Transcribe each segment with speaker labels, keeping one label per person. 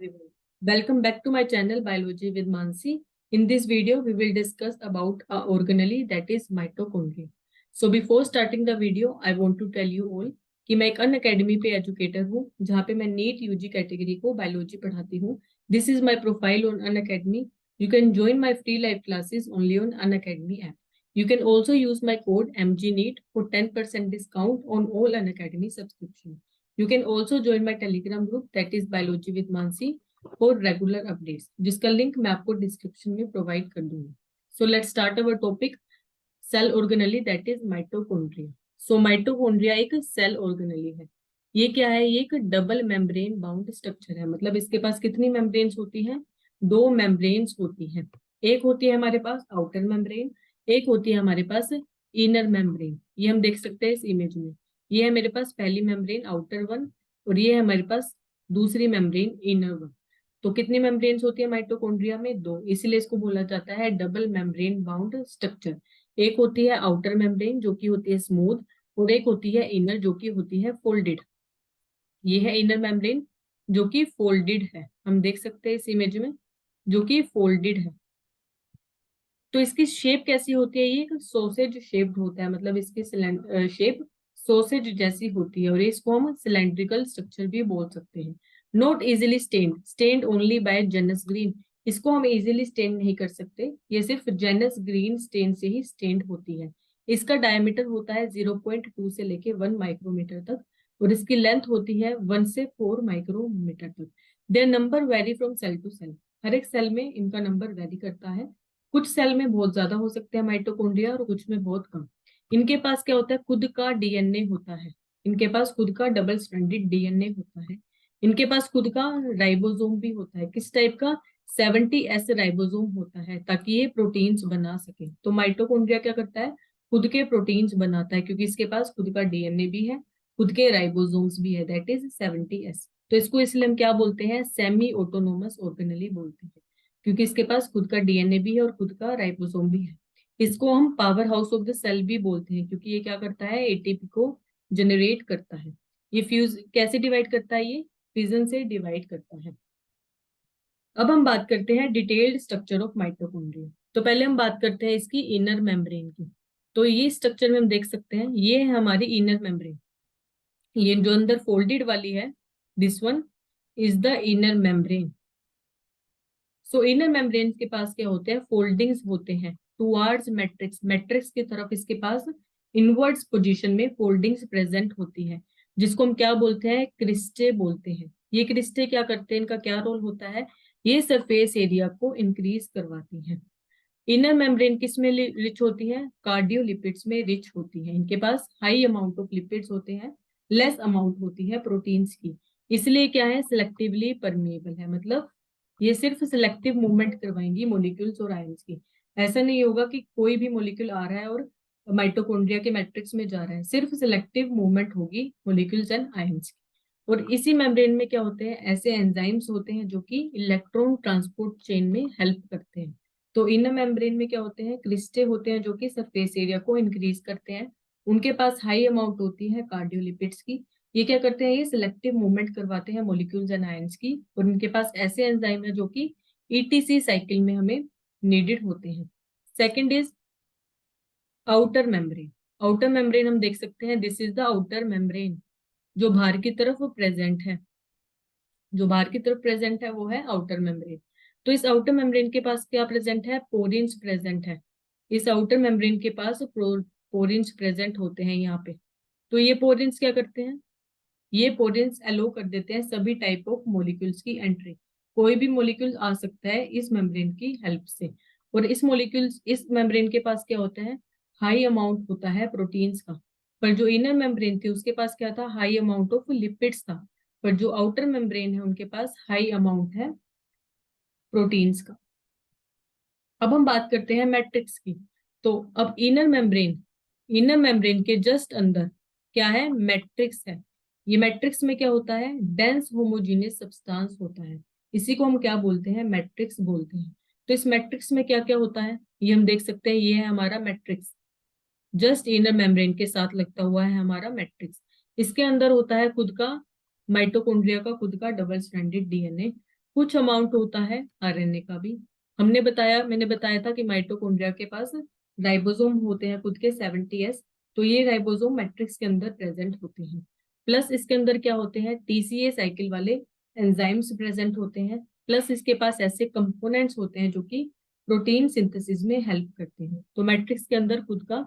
Speaker 1: everyone. Welcome back to my channel Biology with Mansi. In this video, we will discuss about a organelle that is mitochondria. So before starting the video, I want to tell you all कि मैं एक अन academy पे educator हूँ जहाँ पे मैं NEET UG category को biology पढ़ाती हूँ. This is my profile on Unacademy. You can join my free live classes only on Unacademy app. You can also use my code MGNEET for 10% discount on all an academy subscription. You can also join my telegram group that is biology with Mansi for regular updates, जिसका link मैं आपको description में provide कर दूंगी. So let's start our topic, cell organelle that is mitochondria. So mitochondria एक cell organelle है. ये क्या है? ये एक डबल मेम्ब्रेन बाउंड स्ट्रक्चर है. मतलब इसके पास कितनी मेम्ब्रेन्स होती हैं? 2 मेम्ब्रेन्स होती हैं. एक होती है हमारे पास आउटर मेम्ब्रेन, एक होती है हमारे पास इनर मेम्ब्रेन. ये हम देख सकते हैं इस इमेज में. ये है मेरे पास पहली मेम्ब्रेन आउटर वन और ये है हमारे पास दूसरी मेम्ब्रेन इनर वन. तो कितनी मेम्ब्रेन्स होती है माइटोकॉन्ड्रिया में? 2. इसीलिए इसको बोला जाता है डबल मेम्ब्रेन बाउंड स्ट्रक्चर. एक होती है आउटर मेम्ब्रेन जो कि होती है स्मूथ और एक होती है इनर जो कि होती है फोल्डेड. ये है इनर मेम्ब्रेन जो कि फोल्डेड है. हम देख सकते हैं इस इमेज में जो कि फोल्डेड है. तो इसकी शेप कैसी होती है? ये सोसेज शेप्ड होता है. मतलब इसकी शेप सोसेज जैसी होती है और इसको हम सिलेंड्रिकल स्ट्रक्चर भी बोल सकते हैं. Not easily stained, stained only by Janus green. इसको हम इजिली स्टेन नहीं कर सकते, ये सिर्फ जेनस ग्रीन स्टेन से ही स्टेन्ड होती है. इसका डायमीटर होता है 0.2 से लेके 1 माइक्रोमीटर तक और इसकी लेंथ होती है 1 से 4 माइक्रोमीटर तक. Their number vary from cell to cell. हर एक सेल में इनका नंबर वेरी करता है. कुछ सेल में बहुत ज्यादा हो सकते हैं माइटोकॉन्ड्रिया और कुछ में बहुत कम. इनके पास क्या होता है? खुद का डीएनए होता है. इनके पास खुद का डबल स्ट्रैंडेड डीएनए होता है. इनके पास खुद का राइबोसोम भी होता है. किस टाइप का? 70S राइबोसोम होता है ताकि ये प्रोटीन्स बना सके. तो माइटोकॉन्ड्रिया क्या करता है? खुद के प्रोटीन्स बनाता है क्योंकि इसके पास खुद का डीएनए भी है, खुद के राइबोसोम्स भी है, दैट इज 70S. तो इसको इसलिए हम क्या बोलते हैं? सेमी ऑटोनोमस ऑर्गेनेली बोलते हैं क्योंकि इसके पास खुद का डीएनए भी है और खुद का राइबोसोम भी है. इसको हम power house of the cell भी बोलते हैं क्योंकि ये क्या करता है? एटीपी को जनरेट करता है. ये फ्यूज कैसे डिवाइड करता है? ये फिजन से डिवाइड करता है. अब हम बात करते हैं डिटेल्ड स्ट्रक्चर ऑफ माइटोकॉन्ड्रिया. तो पहले हम बात करते हैं इसकी इनर मेम्ब्रेन की. तो ये स्ट्रक्चर में हम देख सकते हैं, ये है हमारी इनर मेम्ब्रेन. ये जो अंदर फोल्डेड वाली है, this one is the inner membrane. So inner membrane के पास क्या होते हैं? फोल्डिंग्स होते हैं टुवर्ड्स मैट्रिक्स. मैट्रिक्स की तरफ इसके पास इनवर्ड्स पोजीशन में फोल्डिंग्स प्रेजेंट होती है जिसको हम क्या बोलते हैं? क्रिस्टे बोलते हैं. ये क्रिस्टे क्या करते हैं? इनका क्या रोल होता है? ये सरफेस एरिया को इंक्रीज करवाती हैं. इनर मेम्ब्रेन किस में रिच होती है? कार्डियोलिपिड्स में रिच होती है. इनके पास हाई अमाउंट ऑफ लिपिड्स होते हैं, लेस अमाउंट होती है प्रोटीन्स की. इसलिए क्या है? सिलेक्टिवली परमेबल है. मतलब ये सिर्फ सिलेक्टिव मूवमेंट करवाएंगी मॉलिक्यूल्स और आयंस की. ऐसा नहीं होगा कि कोई भी मॉलिक्यूल आ रहा है और माइटोकॉन्ड्रिया के मैट्रिक्स में जा रहा है. सिर्फ सिलेक्टिव मूवमेंट होगी मॉलिक्यूल्स एंड आयंस की. और इसी मेम्ब्रेन में क्या होते हैं? ऐसे एंजाइम्स होते हैं जो कि इलेक्ट्रॉन ट्रांसपोर्ट चेन में हेल्प करते हैं. तो इनर मेम्ब्रेन में क्या होते हैं? क्रिस्टे होते हैं जो कि सरफेस एरिया को इंक्रीज करते हैं. उनके पास हाई अमाउंट होती है कार्डियोलिपिड्स की. ये क्या करते हैं? ये सिलेक्टिव मूवमेंट करवाते हैं मॉलिक्यूल्स एंड आयंस की. और इनके पास ऐसे एंजाइम है जो कि ईटीसी साइकिल में हमें नीडेड होते हैं. Second is outer membrane. Outer membrane हम देख सकते हैं, this is the outer membrane. जो बाहर की तरफ प्रेजेंट है, जो बाहर की तरफ प्रेजेंट है वो है आउटर मेम्ब्रेन. तो इस आउटर मेम्ब्रेन के पास क्या प्रेजेंट है? पोरिन्स प्रेजेंट है. इस आउटर मेम्ब्रेन के पास पोरिन्स प्रेजेंट होते हैं यहाँ पे. तो ये पोरिन्स क्या करते हैं? ये पोरिन्स अलो कर देते हैं सभी टाइप ऑफ मॉलिक्यूल्स की एंट्री. कोई भी मॉलिक्यूल आ सकता है इस मेम्ब्रेन की हेल्प से. और इस मॉलिक्यूल्स इस मेम्ब्रेन के पास क्या होता है? हाई अमाउंट होता है प्रोटीन्स का. पर जो इनर मेम्ब्रेन थी उसके पास क्या था? हाई अमाउंट ऑफ लिपिड्स था. पर जो आउटर मेम्ब्रेन है उनके पास हाई अमाउंट है प्रोटीन्स का. अब हम बात करते हैं मैट्रिक्स की. तो अब इनर मेम्ब्रेन के जस्ट अंदर क्या है? मैट्रिक्स है. ये मैट्रिक्स में क्या होता है? डेंस होमोजीनियस सब्सटेंस होता है. इसी को हम क्या बोलते हैं? मैट्रिक्स बोलते हैं. तो इस मैट्रिक्स में क्या क्या होता है ये हम देख सकते हैं. ये है हमारा मैट्रिक्स. जस्ट इनर मेम्ब्रेन के साथ लगता हुआ है हमारा मैट्रिक्स. इसके अंदर होता है खुद का माइटोकॉन्ड्रिया का खुद का डबल स्ट्रैंडेड डीएनए. कुछ अमाउंट होता है आरएनए का भी। मैंने बताया था कि माइटोकॉन्ड्रिया के पास राइबोसोम होते हैं खुद के 70s। तो ये राइबोसोम मैट्रिक्स के अंदर प्रेजेंट होते हैं। प्लस इसके अंदर क्या होते हैं, टीसीए साइकिल वाले एंजाइम्स प्रेजेंट होते हैं। प्लस इसके पास ऐसे कंपोनेंट्स होते हैं जो कि प्रोटीन सिंथेसिस में हेल्प करते हैं। तो मैट्रिक्स के अंदर खुद का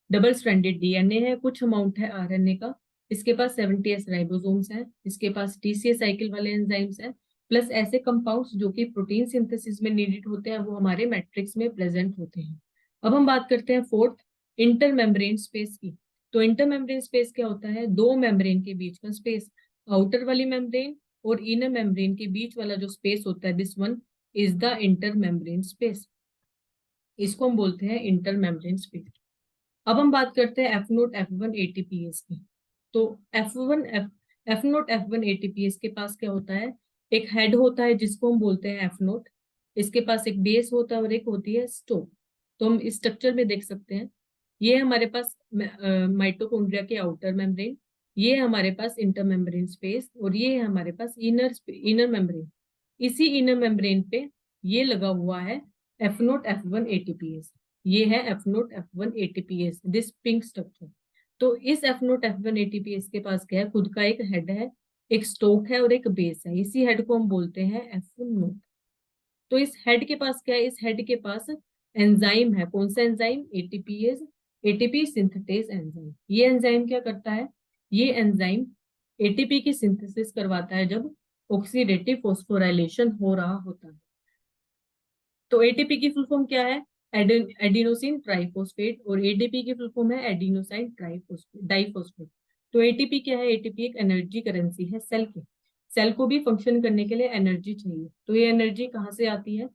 Speaker 1: डबल स्ट्रैंडेड डीएनए है, कुछ अमाउंट है आरएनए का, इसके पास 70s राइबोसोम्स हैं, इसके पास टीसीए साइकिल वाले एंजाइम्स हैं, प्लस ऐसे कंपाउंड्स जो कि प्रोटीन सिंथेसिस में नीडेड होते हैं वो हमारे मैट्रिक्स में प्रेजेंट होते हैं। अब हम बात करते हैं फोर्थ, इंटरमेम्ब्रेन स्पेस की। तो इंटरमेम्ब्रेन स्पेस क्या होता है, दो मेम्ब्रेन के बीच का स्पेस। आउटर वाली मेम्ब्रेन और इनर मेम्ब्रेन के बीच वाला जो स्पेस होता है, this one is the intermembrane space. इसको हम बोलते हैं इंटरमेम्ब्रेन स्पेस। अब हम बात करते हैं F note F one ATPase की। तो F note F one ATPase के पास क्या होता है, एक हेड होता है जिसको हम बोलते हैं एफ नोट। इसके पास एक बेस होता है और एक होती है स्टोक। तो हम इस स्ट्रक्चर में देख सकते हैं, ये हमारे पास माइटोकॉन्ड्रिया के आउटर मेम्ब्रेन, ये है हमारे पास इंटर मेम्ब्रेन स्पेस, और ये है हमारे पास इनर मेम्ब्रेन। इसी इनर मेम्ब्रेन पे ये लगा हुआ है F note F one ATPase. ये है F note F one ATPase, this pink structure. तो इस F note F one ATPase के पास क्या है, खुद का एक हेड है, एक स्टोक है और एक बेस है। इसी हेड को हम बोलते हैं एफ वन नोट। तो इस हेड के पास क्या है, इस हेड के पास एंजाइम है। कौन सा enzyme, ATPase, ATP synthetase enzyme. ये एंजाइम क्या करता है, ये एंजाइम एटीपी की सिंथेसिस करवाता है जब ऑक्सीडेटिव फॉस्फोराइलेशन हो रहा होता है। तो एटीपी की फुल फॉर्म क्या है, एडिनोसिन ट्राइफॉस्फेट, और एडीपी की फुल फॉर्म है एडिनोसाइन ट्राइफॉस्फेट डाइफॉस्फेट। तो एटीपी क्या है, एटीपी एक एनर्जी करेंसी है सेल की। सेल को भी फंक्शन करने के लिए एनर्जी चाहिए। तो ये एनर्जी कहाँ से आती है,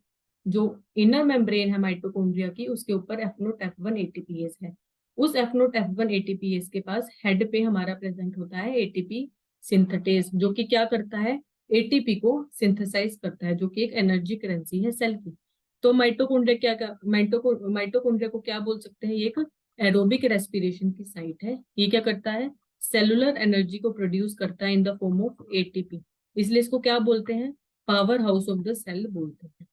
Speaker 1: जो इनर मेम्ब्रेन है माइटोकॉन्ड्रिया की, उसके ऊपर F note F one ATPase है। उस F note F one ATPase के पास हेड पे हमारा प्रेजेंट होता है एटीपी सिंथेटेज, जो कि क्या करता है, एटीपी को सिंथेसाइज करता है, जो कि एक एनर्जी करेंसी है सेल की। तो माइटोकॉन्ड्रिया को क्या बोल सकते हैं, ये एक एरोबिक रेस्पिरेशन की साइट है। ये क्या करता है, सेलुलर एनर्जी को प्रोड्यूस करता है in the form of ATP. इसलिए इसको क्या बोलते हैं, power house of the cell बोलते हैं।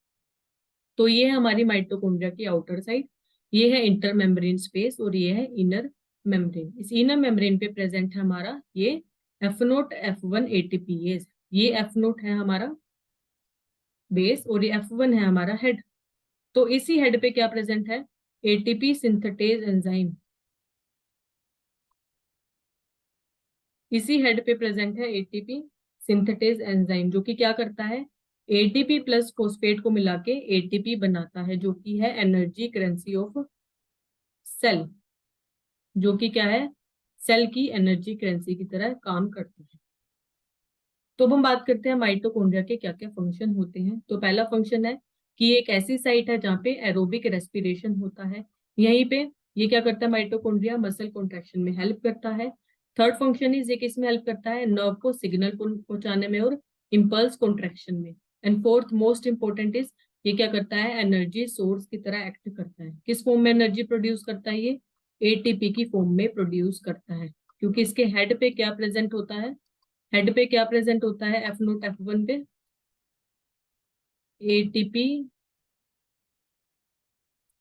Speaker 1: तो ये है हमारी माइटोकॉन्ड्रिया की आउटर साइड, ये है इंटर मेम्ब्रेन स्पेस, और ये है इनर मेम्ब्रेन। इस इनर मेम्ब्रेन पे प्रेजेंट है हमारा ये F note F one ATPase. ये एफ नोट है हमारा बेस और ये एफ वन है हमारा हेड। तो इसी हेड पे क्या प्रेजेंट है, एटीपी सिंथेटेज एंजाइम। इसी हेड पे प्रेजेंट है एटीपी सिंथेटेज एंजाइम, जो कि क्या करता है, एटीपी प्लस फॉस्फेट को मिला के एटीपी बनाता है, जो कि है एनर्जी करेंसी ऑफ सेल, जो कि क्या है, सेल की एनर्जी करेंसी की तरह काम करती है। तो अब हम बात करते हैं माइटोकॉन्ड्रिया के क्या क्या फंक्शन होते हैं। तो पहला फंक्शन है कि एक ऐसी साइट है जहाँ पे एरोबिक रेस्पिरेशन होता है। यहीं पे ये क्या करता है, माइटोकॉन्ड्रिया मसल कॉन्ट्रैक्शन में हेल्प करता है। थर्ड फंक्शन इज ये किसमें हेल्प करता है, नर्व को सिग्नल को पहुंचाने में और इम्पल्स कॉन्ट्रैक्शन में। And fourth most important is ये क्या करता है, एनर्जी सोर्स की तरह एक्ट करता है। किस फॉर्म में एनर्जी प्रोड्यूस करता है, ये एटीपी की फॉर्म में प्रोड्यूस करता है, क्योंकि इसके हेड पे क्या प्रेजेंट होता है, हेड पे क्या प्रेजेंट होता है, एफ नोट एफ वन पे एटीपी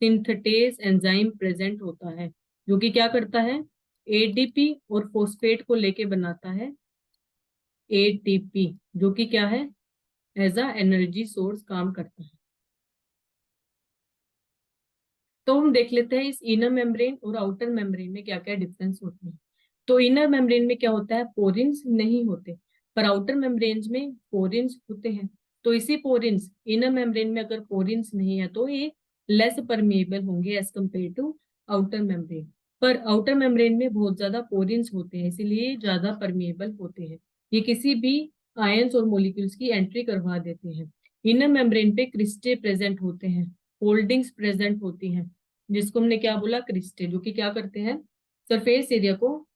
Speaker 1: सिंथेटेज एंजाइम प्रेजेंट होता है, जो कि क्या करता है, एडीपी और फॉस्फेट को लेके बनाता है एटीपी, जो कि क्या है, एज अ एनर्जी सोर्स काम करता है। तो हम देख लेते हैं इस इनर मेम्ब्रेन और आउटर मेम्ब्रेन में क्या क्या डिफरेंस होते हैं। तो इनर मेम्ब्रेन में क्या होता है, पोरिन्स नहीं होते, पर आउटर मेम्ब्रेन में पोरिन्स होते हैं। तो इसी पोरिन्स, इनर मेम्ब्रेन में अगर पोरिन्स नहीं है तो ये लेस परमिएबल होंगे as compare to outer membrane. पर आउटर मेम्ब्रेन में बहुत ज्यादा पोरिन्स होते हैं, इसीलिए ज्यादा परमिएबल होते हैं। ये किसी भी आयंस और मोलिक्यूल्स की एंट्री करवा देते हैं। इनर मेम्ब्रेन पे क्रिस्टे प्रेजेंट होते हैं, होल्डिंग्स प्रेजेंट होती हैं, जिसको हमने क्या बोला, क्रिस्टे, जो कि क्या करते हैं, सरफेस एरिया को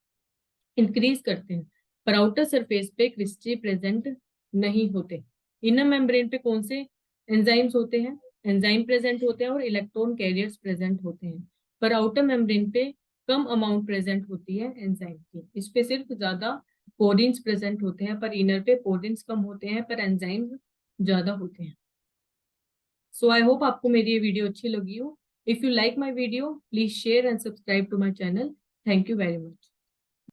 Speaker 1: इंक्रीज करते हैं। पर आउटर सरफेस पे क्रिस्टे प्रेजेंट नहीं होते। इनर मेम्ब्रेन पे कौन से एंजाइम्स होते हैं, एंजाइम प्रेजेंट होते हैं और इलेक्ट्रॉन कैरियर्स प्रेजेंट होते हैं। पर आउटर मेम्ब्रेन पे कम अमाउंट प्रेजेंट होती है एंजाइम की, इस पे सिर्फ ज्यादा पोरिन्स प्रेजेंट होते हैं। पर इनर पे पोरिन्स कम होते हैं पर एंजाइम्स ज्यादा होते हैं। सो आई होप आपको मेरी ये वीडियो अच्छी लगी हो। If you like my video please share and subscribe to my channel. Thank you very much.